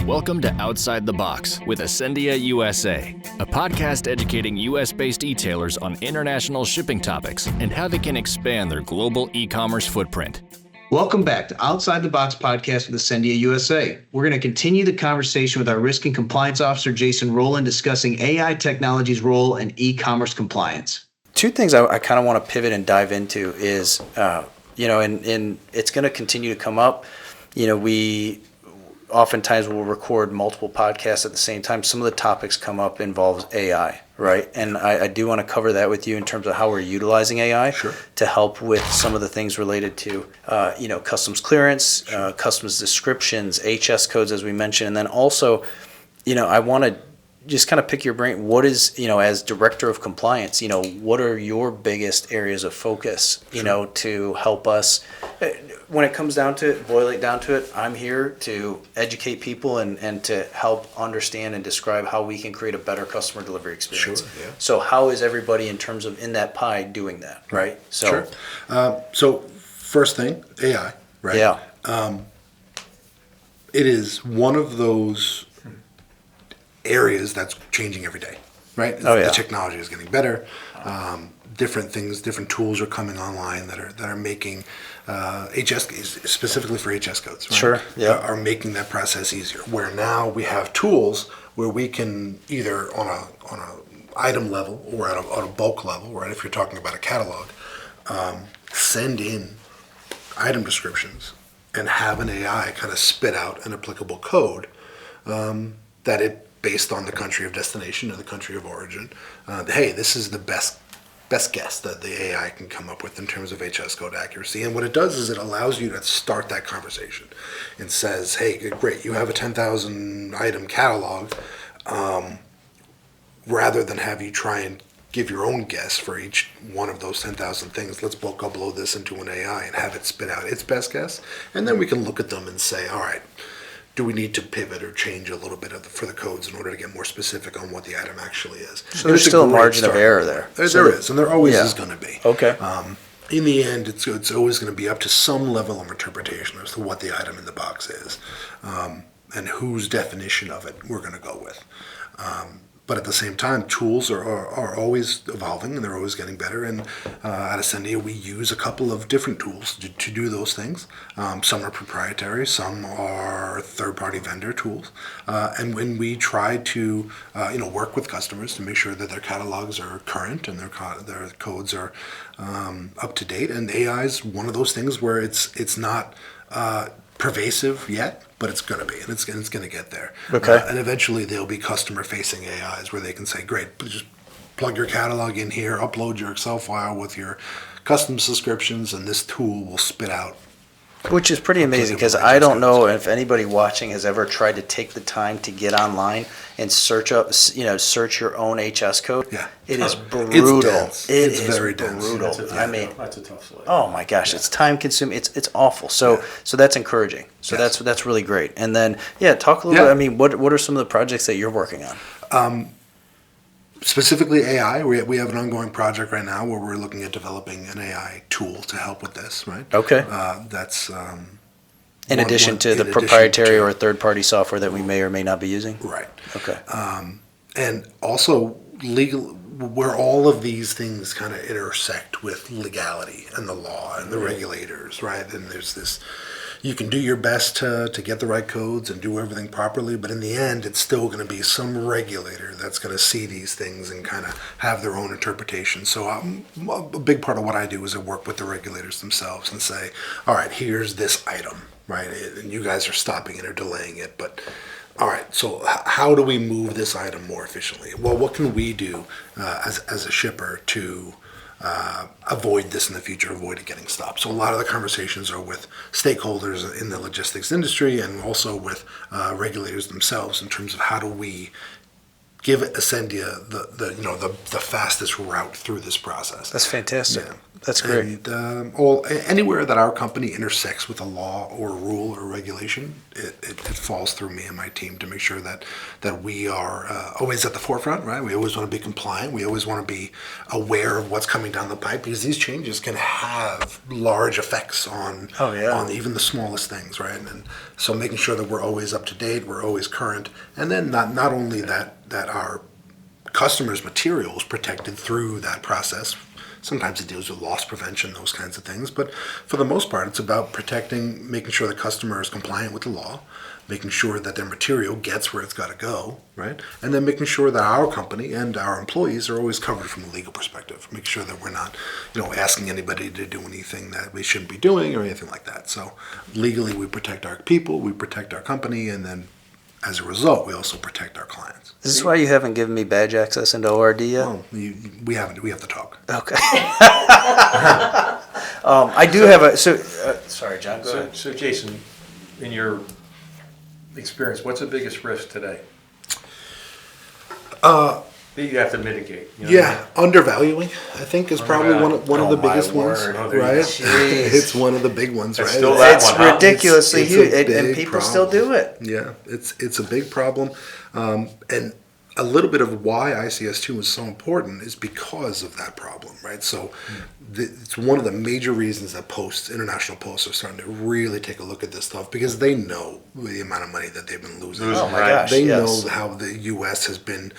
Welcome to Outside the Box with Asendia USA, a podcast educating US-based e-tailers on international shipping topics and how they can expand their global e-commerce footprint. Welcome back to Outside the Box podcast with Asendia USA. We're going to continue the conversation with our Risk and Compliance Officer, Jason Rowland, discussing AI technology's role in e-commerce compliance. Two things I kind of want to pivot and dive into is, and it's going to continue to come up. We oftentimes will record multiple podcasts at the same time. Some of the topics come up involves AI, right? And I do want to cover that with you in terms of how we're utilizing AI to help with some of the things related to, customs clearance, customs descriptions, HS codes, as we mentioned. And then also, I want to just kind of pick your brain. What is, as director of compliance, what are your biggest areas of focus, to help us? When it comes down to it, boil it down to it, I'm here to educate people and to help understand and describe how we can create a better customer delivery experience. Sure, yeah. So how is everybody in terms of in that pie doing that, right? So, So first thing, AI, right? Yeah. It is one of those areas that's changing every day, right? Oh, yeah. The technology is getting better. Different things, different tools are coming online that are making HS, specifically for HS codes, right? Sure, yeah. Are making that process easier. Where now we have tools where we can either on a item level or on a bulk level, right? If you're talking about a catalog, send in item descriptions and have an AI kind of spit out an applicable code that it based on the country of destination or the country of origin. Hey, this is the best guess that the AI can come up with in terms of HS code accuracy. And what it does is it allows you to start that conversation and says, hey, great, you have a 10,000 item catalog. Rather than have you try and give your own guess for each one of those 10,000 things, let's bulk upload this into an AI and have it spit out its best guess. And then we can look at them and say, all right, do we need to pivot or change a little bit for the codes in order to get more specific on what the item actually is? So there's still a margin of error there. There is, and there always is going to be. Okay. In the end, it's always going to be up to some level of interpretation as to what the item in the box is, and whose definition of it we're going to go with. But at the same time, tools are always evolving and they're always getting better. And at Asendia, we use a couple of different tools to do those things. Some are proprietary, some are third-party vendor tools. And when we try to work with customers to make sure that their catalogs are current and their codes are up to date, and AI is one of those things where it's not pervasive yet, but it's going to be, and it's going to get there. Okay. And eventually there'll be customer-facing AIs where they can say, great, just plug your catalog in here, upload your Excel file with your custom subscriptions, and this tool will spit out. Which is pretty amazing, because I don't know if anybody watching has ever tried to take the time to get online and search your own HS code. Yeah. It is brutal. It's dense. It's very dense. brutal. That's a tough slide. Oh my gosh, it's time consuming. It's awful. So that's encouraging. So that's really great. And then talk a little bit. What are some of the projects that you're working on? Specifically AI, we have an ongoing project right now where we're looking at developing an AI tool to help with this, right? Okay. That's in addition to the proprietary or third-party software that we may or may not be using? Right. Okay. And also legal, where all of these things kind of intersect with legality and the law and the regulators, right? And there's this, you can do your best to get the right codes and do everything properly, but in the end, it's still going to be some regulator that's going to see these things and kind of have their own interpretation. So a big part of what I do is I work with the regulators themselves and say, all right, here's this item, right? And you guys are stopping it or delaying it, but all right, so how do we move this item more efficiently? Well, what can we do as a shipper to avoid this in the future, avoid it getting stopped? So a lot of the conversations are with stakeholders in the logistics industry and also with regulators themselves in terms of how do we give Asendia the fastest route through this process. That's fantastic. Yeah. That's great. And anywhere that our company intersects with a law or a rule or regulation, it falls through me and my team to make sure that we are always at the forefront, right? We always want to be compliant. We always want to be aware of what's coming down the pipe, because these changes can have large effects on even the smallest things, right? And so making sure that we're always up to date, we're always current, and then not only that our customers' material is protected through that process. Sometimes it deals with loss prevention, those kinds of things. But for the most part, it's about protecting, making sure the customer is compliant with the law, making sure that their material gets where it's got to go, right? And then making sure that our company and our employees are always covered from a legal perspective. Make sure that we're not, asking anybody to do anything that we shouldn't be doing or anything like that. So legally, we protect our people, we protect our company, and then as a result, we also protect our clients. Is this why you haven't given me badge access into ORD yet? Well, we haven't. We have to talk. Okay. I do have a. Sorry, John. Go ahead. So, Jason, in your experience, what's the biggest risk today? That you have to mitigate. Undervaluing, I think, is probably one of the biggest ones, right? It's one of the big ones, right? It's ridiculously huge, and people still do it. Yeah, it's a big problem, and a little bit of why ICS2 is so important is because of that problem, right? So it's one of the major reasons that international posts are starting to really take a look at this stuff, because they know the amount of money that they've been losing. Oh my gosh, they know how the U.S. has been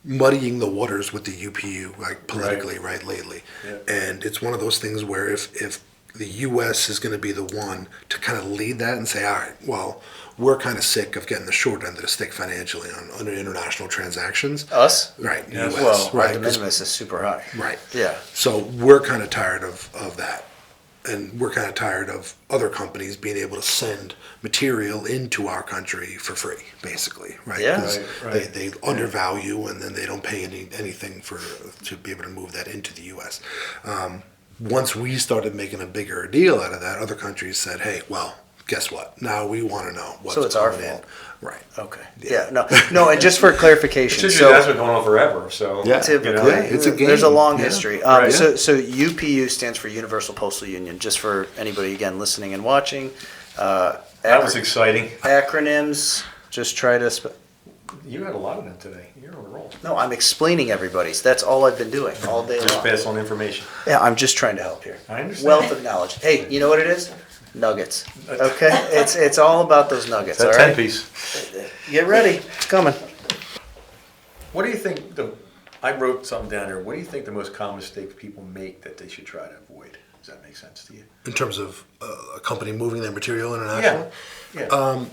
muddying the waters with the UPU, like politically, right lately. Yeah. And it's one of those things where if the U.S. is going to be the one to kind of lead that and say, all right, well, we're kind of sick of getting the short end of the stick financially on international transactions. Us? Right. Yes. US, well, right. our de minimis is super high. Right. Yeah. So we're kind of tired of that. And we're kind of tired of other companies being able to send material into our country for free, basically, right? Yeah. Because they undervalue, and then they don't pay anything to be able to move that into the U.S. Once we started making a bigger deal out of that, other countries said, hey, well, guess what? Now we want to know what's so it's our coming fault. in. Right. Okay. Yeah. No. And just for clarification, that's been going on forever. So typically, it's a game. There's a long history. Right. So UPU stands for Universal Postal Union. Just for anybody again listening and watching. That was exciting. Acronyms. Just try to. You had a lot of them today. You're on a roll. No, I'm explaining everybody's. That's all I've been doing all day long. Just pass on information. Yeah, I'm just trying to help here. I understand. Wealth of knowledge. Hey, you know what it is? Nuggets. Okay? It's all about those nuggets, That all right? 10-piece. Get ready. It's coming. What do you think I wrote something down here. What do you think the most common mistake people make that they should try to avoid? Does that make sense to you? In terms of a company moving their material internationally? Yeah.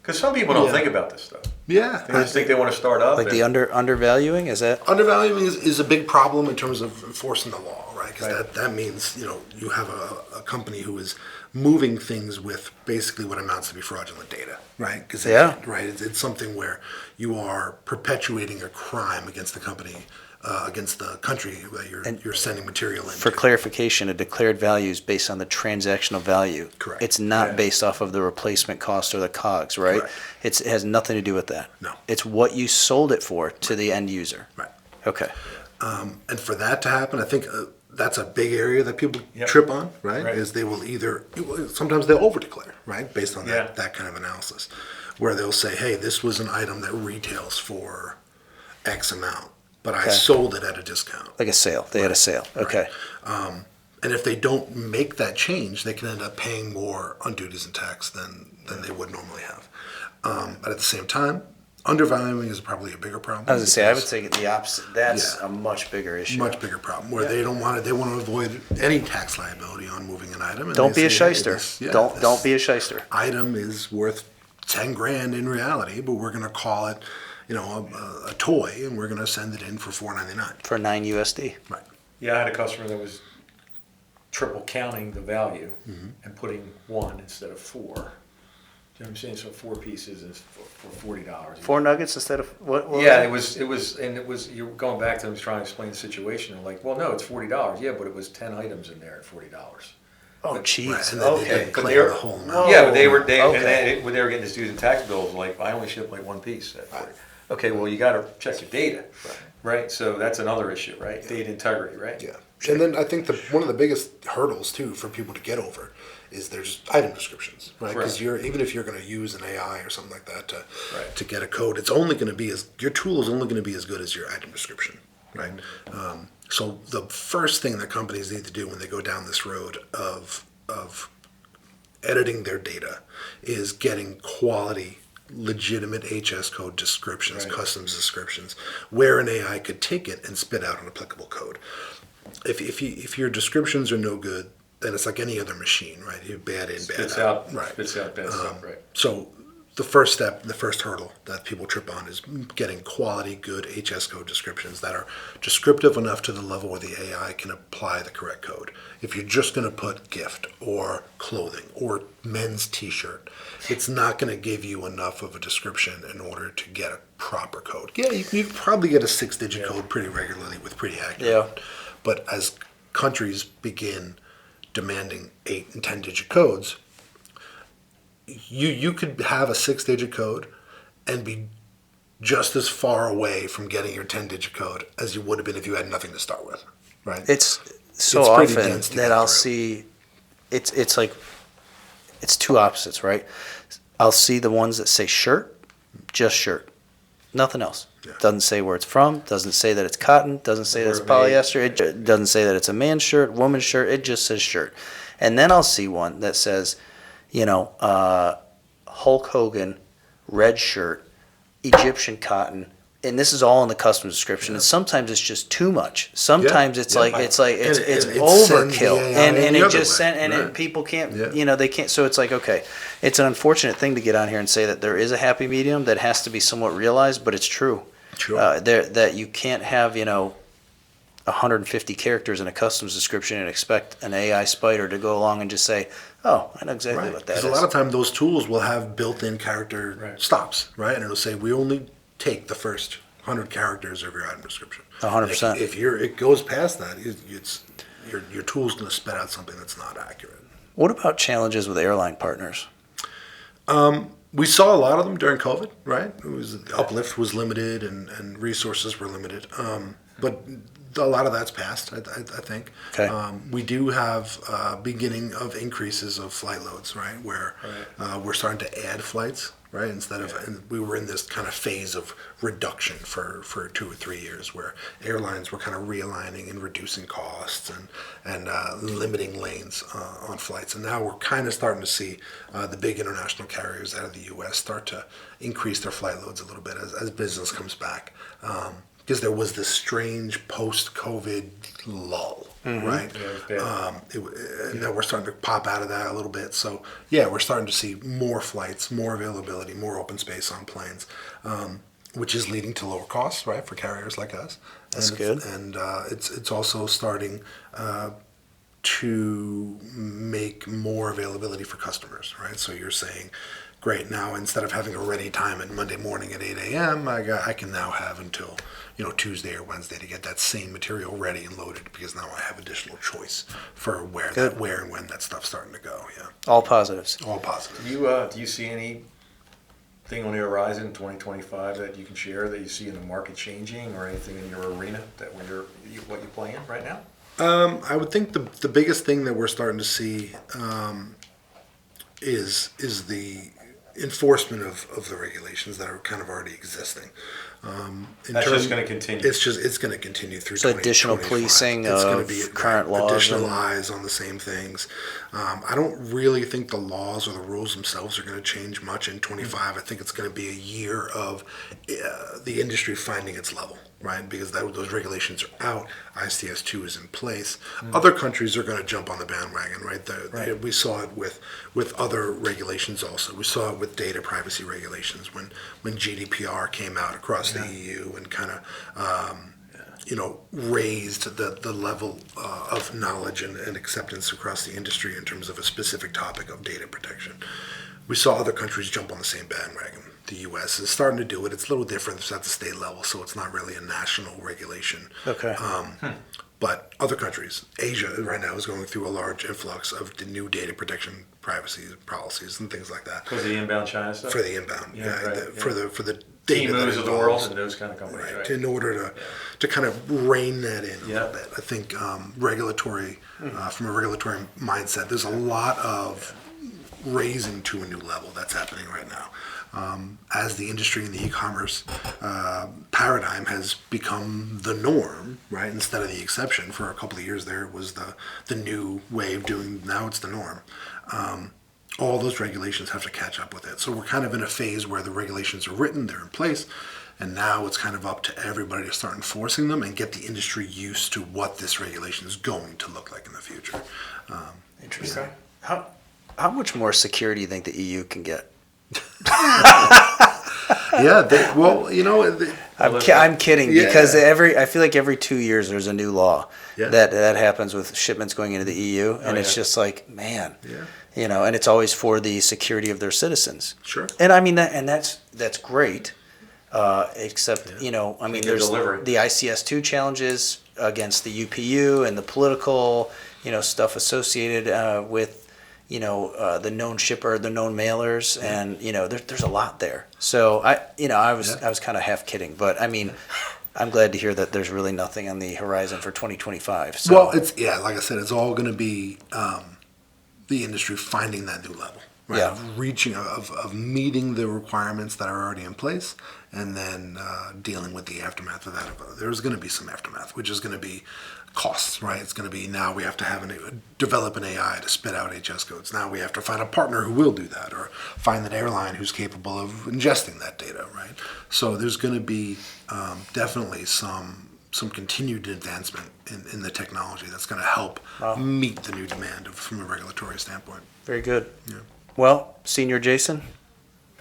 Because some people don't think about this stuff. Yeah. They just think they want to start up. Like the undervaluing, is that? Undervaluing is a big problem in terms of enforcing the law, right? Because that means, you have a company who is moving things with basically what amounts to be fraudulent data, right? Because it's something where you are perpetuating a crime against the company, against the country that you're sending material into. For clarification, a declared value is based on the transactional value. Correct. It's not based off of the replacement cost or the COGS, right? Correct. It has nothing to do with that. No. It's what you sold it for to the end user. Right. Okay. And for that to happen, I think that's a big area that people trip on, right? Is they will sometimes they'll over-declare, right? Based on that kind of analysis, where they'll say, hey, this was an item that retails for X amount, but I sold it at a discount. Like a sale. They had a sale. Okay. Right. And if they don't make that change, they can end up paying more on duties and tax than they would normally have. But at the same time, undervaluing is probably a bigger problem. I was going to say, I would say the opposite. That's a much bigger issue. Much bigger problem, where they want to avoid any tax liability on moving an item. And don't be a shyster. Don't be a shyster. Item is worth $10,000 in reality, but we're going to call it, a toy, and we're going to send it in for $4.99 for $9 USD. Right. Yeah, I had a customer that was triple counting the value and putting 1 instead of 4. You know what I'm saying? So 4 pieces is for $40. 4 nuggets instead of what? Yeah, it was. You're going back to them trying to explain the situation. They're like, well, no, it's $40. Yeah, but it was 10 items in there at $40. Oh, jeez. Right. Okay. But they were the whole amount. Yeah, but they were when they were getting this dues and tax bills, like I only shipped like 1 piece at 40. Okay, well you got to check your data, right? So that's another issue, right? Data integrity, right? Yeah. And then I think one of the biggest hurdles too for people to get over is there's item descriptions, right? Because even if you're going to use an AI or something like that to get a code, it's only going to be your tool is only going to be as good as your item description, right? So the first thing that companies need to do when they go down this road of editing their data is getting quality, legitimate HS code descriptions, customs descriptions, where an AI could take it and spit out an applicable code. If your descriptions are no good, then it's like any other machine, right? You bad in, bad out. Right. Spits out bad stuff, right. So the first step, the first hurdle that people trip on is getting quality, good HS code descriptions that are descriptive enough to the level where the AI can apply the correct code. If you're just going to put gift or clothing or men's t-shirt, it's not going to give you enough of a description in order to get a proper code. Yeah, you can probably get a 6-digit code pretty regularly with pretty accurate. Yeah. But as countries begin demanding 8 and 10-digit codes, you could have a 6-digit code and be just as far away from getting your 10-digit code as you would have been if you had nothing to start with, right? It's so pretty often dense to that get I'll through. see, it's like, it's two opposites, right? I'll see the ones that say shirt, just shirt, nothing else. Yeah. Doesn't say where it's from, doesn't say that it's cotton, doesn't say that it's polyester, it doesn't say that it's a man's shirt, woman's shirt, it just says shirt. And then I'll see one that says, Hulk Hogan, red shirt, Egyptian cotton, and this is all in the customs description. And sometimes it's just too much. Sometimes it's overkill, and it just sent, and people can't, they can't. So it's like, okay, it's an unfortunate thing to get on here and say that there is a happy medium that has to be somewhat realized, but it's true. Sure. That you can't have 150 characters in a customs description and expect an AI spider to go along and just say, oh, I know exactly what that is. Because a lot of time those tools will have built-in character stops, right? And it'll say, we only take the first 100 characters of your item description. 100%. If it goes past that, your tool's going to spit out something that's not accurate. What about challenges with airline partners? We saw a lot of them during COVID, right? The uplift was limited and resources were limited. But a lot of that's passed, I think. Okay. We do have beginning of increases of flight loads, right? Where we're starting to add flights, right? Instead of, and we were in this kind of phase of reduction for 2 or 3 years, where airlines were kind of realigning and reducing costs and limiting lanes on flights. And now we're kind of starting to see the big international carriers out of the U.S. start to increase their flight loads a little bit as business comes back. Because there was this strange post-COVID lull, right? Yeah, and now we're starting to pop out of that a little bit. So, yeah, we're starting to see more flights, more availability, more open space on planes, which is leading to lower costs, right, for carriers like us. That's good. And it's also starting to make more availability for customers, right? So you're saying, great, now instead of having a ready time at Monday morning at 8 a.m., I can now have until Tuesday or Wednesday to get that same material ready and loaded, because now I have additional choice for where and when that stuff's starting to go. Yeah, all positives. All positives. Do you see anything on the horizon in 2025 that you can share that you see in the market changing, or anything in your arena that what you're playing right now? I would think the biggest thing that we're starting to see is the enforcement of the regulations that are kind of already existing. That's just going to continue. It's going to continue through. So additional policing of current laws, additional eyes on the same things. I don't really think the laws or the rules themselves are going to change much in 25. I think it's going to be a year of the industry finding its level, right? Because those regulations are out. ISTS 2 is in place. Other countries are going to jump on the bandwagon, right? We saw it with other regulations also. We saw it with data privacy regulations when GDPR came out across the EU and kind of raised the level of knowledge and acceptance across the industry in terms of a specific topic of data protection. We saw other countries jump on the same bandwagon. The U.S. is starting to do it. It's a little different. It's at the state level, so it's not really a national regulation. Okay. But other countries, Asia right now is going through a large influx of the new data protection privacy policies and things like that. For the inbound China stuff? For the inbound, for data that Temus of the involves- world and those kind of companies, right? in order to kind of rein that in a Yeah. little bit. I think regulatory, from a regulatory mindset, there's a lot of raising to a new level that's happening right now. As the industry and the e-commerce paradigm has become the norm, right, instead of the exception. For a couple of years there, it was the new way of doing. Now it's the norm. All those regulations have to catch up with it. So we're kind of in a phase where the regulations are written, they're in place, and now it's kind of up to everybody to start enforcing them and get the industry used to what this regulation is going to look like in the future. Interesting. How much more secure do you think the EU can get? Yeah, I'm kidding, Yeah. because I feel like every 2 years there's a new law Yeah. that happens with shipments going into the EU, and it's just like, man, and it's always for the security of their citizens. Sure. And I mean that's great, except there's delivery. the ICS2 challenges against the UPU and the political stuff associated with the known shipper, the known mailers, and there's a lot there. So I was kind of half kidding, but I mean, I'm glad to hear that there's really nothing on the horizon for 2025. So. Well, like I said, it's all going to be the industry finding that new level, right? Yeah. Of reaching, of meeting the requirements that are already in place, and then dealing with the aftermath of that. There's going to be some aftermath, which is going to be costs, right? It's going to be, now we have to develop an AI to spit out HS codes. Now we have to find a partner who will do that, or find an airline who's capable of ingesting that data, right? So there's going to be definitely some continued advancement in the technology that's going to help meet the new demand from a regulatory standpoint. Very good. Yeah. Well, Senior Jason,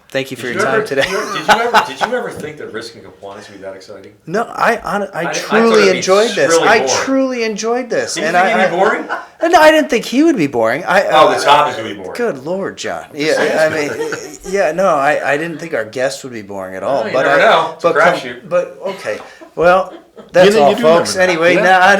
thank you for your time today. Did you ever think that risk and compliance would be that exciting? No, I thought truly it'd be enjoyed this. really I boring. truly enjoyed this. Did you think it'd be boring? No, I didn't think he would be boring. The topics would be boring. Good Lord, John. Yeah, I mean, I didn't think our guest would be boring at all. Well, you never know. It's a crapshoot. But okay, well, that's all, do folks. never know. Anyway,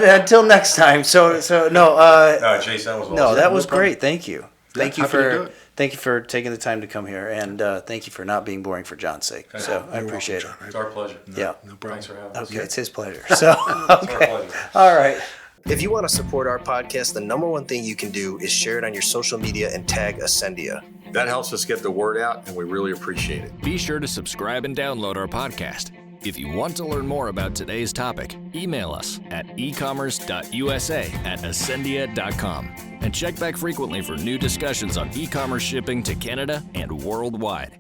until next time. So no. No, Jason, that was awesome. No, that was problem. great. Thank you. Thank you happy to do for it. thank you for taking the time to come here, and thank you for not being boring for John's sake. So I You're appreciate welcome, John. It's our pleasure. it. Yeah. No problem. Thanks for having us. Okay, it's his pleasure. So It's our okay, pleasure. all right. If you want to support our podcast, the number one thing you can do is share it on your social media and tag Asendia. That helps us get the word out, and we really appreciate it. Be sure to subscribe and download our podcast. If you want to learn more about today's topic, email us at ecommerce.usa@asendia.com and check back frequently for new discussions on e-commerce shipping to Canada and worldwide.